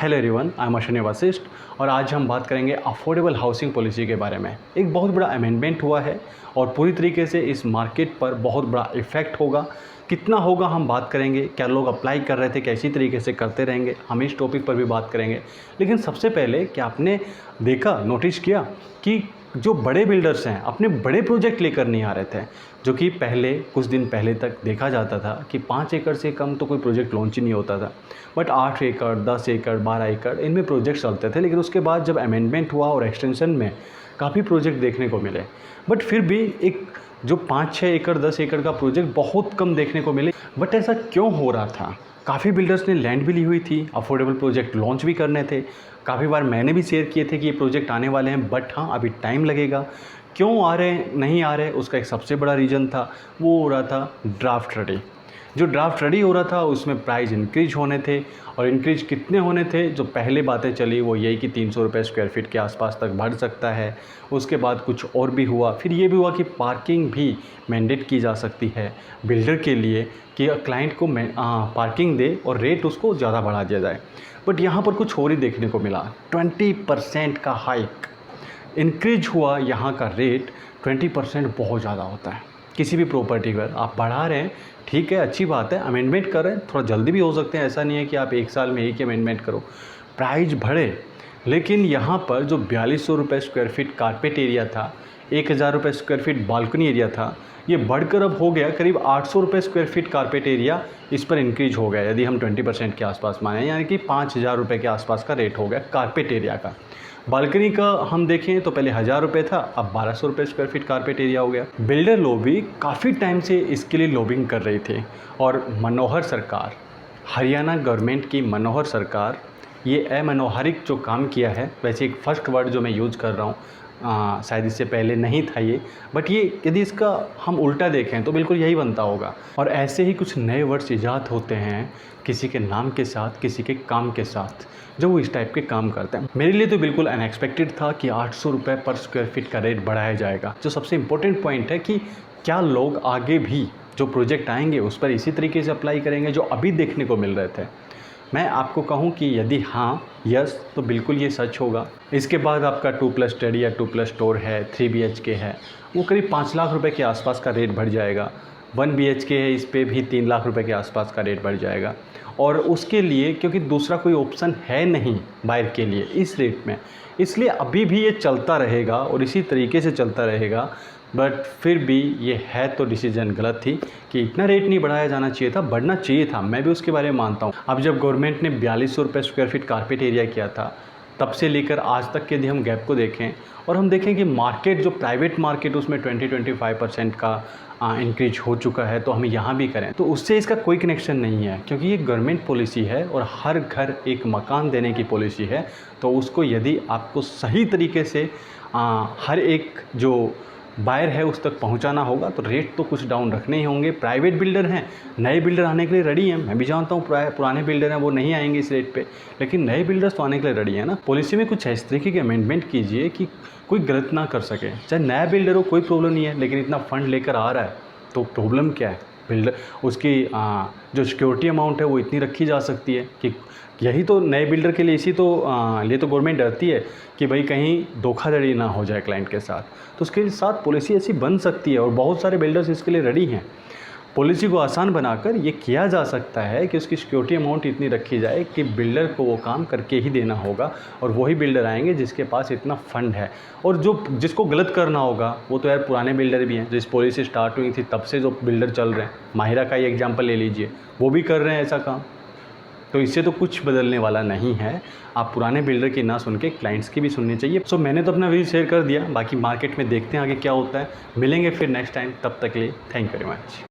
Hello everyone, I am Ashwini Vashishtha और आज हम बात करेंगे अफोर्डेबल हाउसिंग पॉलिसी के बारे में। एक बहुत बड़ा अमेंडमेंट हुआ है और पूरी तरीके से इस मार्केट पर बहुत बड़ा इफ़ेक्ट होगा। कितना होगा हम बात करेंगे, क्या लोग अप्लाई कर रहे थे, कैसी तरीके से करते रहेंगे, हम इस टॉपिक पर भी बात करेंगे। लेकिन सबसे पहले क्या आपने देखा, नोटिस किया कि जो बड़े बिल्डर्स हैं अपने बड़े प्रोजेक्ट लेकर नहीं आ रहे थे, जो कि पहले कुछ दिन पहले तक देखा जाता था कि 5 एकड़ से कम तो कोई प्रोजेक्ट लॉन्च ही नहीं होता था। बट 8 एकड़, 10 एकड़, 12 एकड़ इनमें प्रोजेक्ट चलते थे। लेकिन उसके बाद जब अमेंडमेंट हुआ और एक्सटेंशन में काफ़ी प्रोजेक्ट देखने को मिले, बट फिर भी एक जो 5-6 एकड़, 10 एकड़ का प्रोजेक्ट बहुत कम देखने को मिले। बट ऐसा क्यों हो रहा था? काफ़ी बिल्डर्स ने लैंड भी ली हुई थी, अफोर्डेबल प्रोजेक्ट लॉन्च भी करने थे। काफ़ी बार मैंने भी शेयर किए थे कि ये प्रोजेक्ट आने वाले हैं, बट हाँ अभी टाइम लगेगा। क्यों आ रहे हैं, नहीं आ रहे, उसका एक सबसे बड़ा रीज़न था, वो हो रहा था ड्राफ्ट रेडी। जो ड्राफ्ट रेडी हो रहा था उसमें प्राइस इंक्रीज होने थे, और इंक्रीज कितने होने थे, जो पहले बातें चली वो यही कि 300 रुपये स्क्वायर फीट के आसपास तक बढ़ सकता है। उसके बाद कुछ और भी हुआ, फिर ये भी हुआ कि पार्किंग भी मैंडेट की जा सकती है बिल्डर के लिए कि क्लाइंट को पार्किंग दे और रेट उसको ज़्यादा बढ़ा दिया जाए। बट यहाँ पर कुछ और ही देखने को मिला, 20% का हाइक इंक्रीज हुआ। यहाँ का रेट 20% बहुत ज़्यादा होता है किसी भी प्रॉपर्टी पर। आप बढ़ा रहे हैं, ठीक है, अच्छी बात है, अमेंडमेंट कर रहे हैं, थोड़ा जल्दी भी हो सकते हैं। ऐसा नहीं है कि आप 1 साल में एक ही अमेंडमेंट करो, प्राइस बढ़े। लेकिन यहाँ पर जो 4200 रुपये स्क्वायर फीट कारपेट एरिया था, 1000 रुपये स्क्वायर फीट बालकनी एरिया था, ये बढ़कर अब हो गया करीब 800 रुपये स्क्वायर फीट कारपेट एरिया इस पर इंक्रीज हो गया। यदि हम 20% के आसपास माने, यानी कि 5000 रुपये के आसपास का रेट हो गया कारपेट एरिया का। बालकनी का हम देखें तो पहले 1000 रुपये था, अब 1200 रुपये स्क्वायर फीट कारपेट एरिया हो गया। बिल्डर लॉबी काफ़ी टाइम से इसके लिए लॉबिंग कर रही थी, और मनोहर सरकार, हरियाणा गवर्नमेंट की मनोहर सरकार, ये अमनोहारिक जो काम किया है, वैसे एक फर्स्ट वर्ड जो मैं यूज़ कर रहा हूँ, शायद इससे पहले नहीं था ये, बट ये यदि इसका हम उल्टा देखें तो बिल्कुल यही बनता होगा। और ऐसे ही कुछ नए वर्ड्स ईजाद होते हैं किसी के नाम के साथ, किसी के काम के साथ, जो वो इस टाइप के काम करते हैं। मेरे लिए तो बिल्कुल अनएक्सपेक्टेड था कि 800 रुपये पर स्क्वायर फीट का रेट बढ़ाया जाएगा। जो सबसे इम्पोर्टेंट पॉइंट है कि क्या लोग आगे भी जो प्रोजेक्ट आएंगे उस पर इसी तरीके से अप्लाई करेंगे जो अभी देखने को मिल रहे थे। मैं आपको कहूं कि यदि हाँ, यस, तो बिल्कुल ये सच होगा। इसके बाद आपका 2+ स्टडी या 2+ स्टोर है, 3 BHK है, वो करीब 5 लाख रुपए के आसपास का रेट बढ़ जाएगा। 1 BHK है, इस पे भी 3 लाख रुपए के आसपास का रेट बढ़ जाएगा। और उसके लिए क्योंकि दूसरा कोई ऑप्शन है नहीं बायर के लिए इस रेट में, इसलिए अभी भी ये चलता रहेगा और इसी तरीके से चलता रहेगा। बट फिर भी ये है तो डिसीजन गलत थी कि इतना रेट नहीं बढ़ाया जाना चाहिए था, बढ़ना चाहिए था। मैं भी उसके बारे में मानता हूँ। अब जब गवर्नमेंट ने 4200 रुपये स्क्वायर फीट कारपेट एरिया किया था, तब से लेकर आज तक के यदि हम गैप को देखें और हम देखें कि मार्केट, जो प्राइवेट मार्केट, उसमें 20-25% का इंक्रीज हो चुका है, तो हम यहाँ भी करें तो उससे इसका कोई कनेक्शन नहीं है, क्योंकि ये गवर्नमेंट पॉलिसी है और हर घर एक मकान देने की पॉलिसी है। तो उसको यदि आपको सही तरीके से हर एक जो बायर है उस तक पहुंचाना होगा, तो रेट तो कुछ डाउन रखने ही होंगे। प्राइवेट बिल्डर हैं, नए बिल्डर आने के लिए रेडी हैं। मैं भी जानता हूँ पुराने बिल्डर हैं वो नहीं आएंगे इस रेट पे, लेकिन नए बिल्डर्स तो आने के लिए रेडी हैं ना। पॉलिसी में कुछ इस तरीके के अमेंडमेंट कीजिए कि कोई गलत ना कर सके। चाहे नया बिल्डर हो, कोई प्रॉब्लम नहीं है, लेकिन इतना फंड लेकर आ रहा है तो प्रॉब्लम क्या है? बिल्डर उसकी जो सिक्योरिटी अमाउंट है वो इतनी रखी जा सकती है कि यही तो नए बिल्डर के लिए, इसी तो लिए तो गवर्नमेंट डरती है कि भाई कहीं धोखाधड़ी ना हो जाए क्लाइंट के साथ। तो उसके साथ पॉलिसी ऐसी बन सकती है और बहुत सारे बिल्डर्स इसके लिए रेडी हैं। पॉलिसी को आसान बनाकर ये किया जा सकता है कि उसकी सिक्योरिटी अमाउंट इतनी रखी जाए कि बिल्डर को वो काम करके ही देना होगा, और वही बिल्डर आएंगे जिसके पास इतना फंड है। और जो जिसको गलत करना होगा वो तो यार पुराने बिल्डर भी हैं, जिस पॉलिसी स्टार्ट हुई थी तब से जो बिल्डर चल रहे हैं। माहिरा का ही एग्जाम्पल ले लीजिए, वो भी कर रहे हैं ऐसा काम। तो इससे तो कुछ बदलने वाला नहीं है। आप पुराने बिल्डर की ना सुन के क्लाइंट्स की भी सुननी चाहिए। सो मैंने तो अपना व्यू शेयर कर दिया, बाकी मार्केट में देखते हैं आगे क्या होता है। मिलेंगे फिर नेक्स्ट टाइम, तब तक के लिए थैंक यू वेरी मच।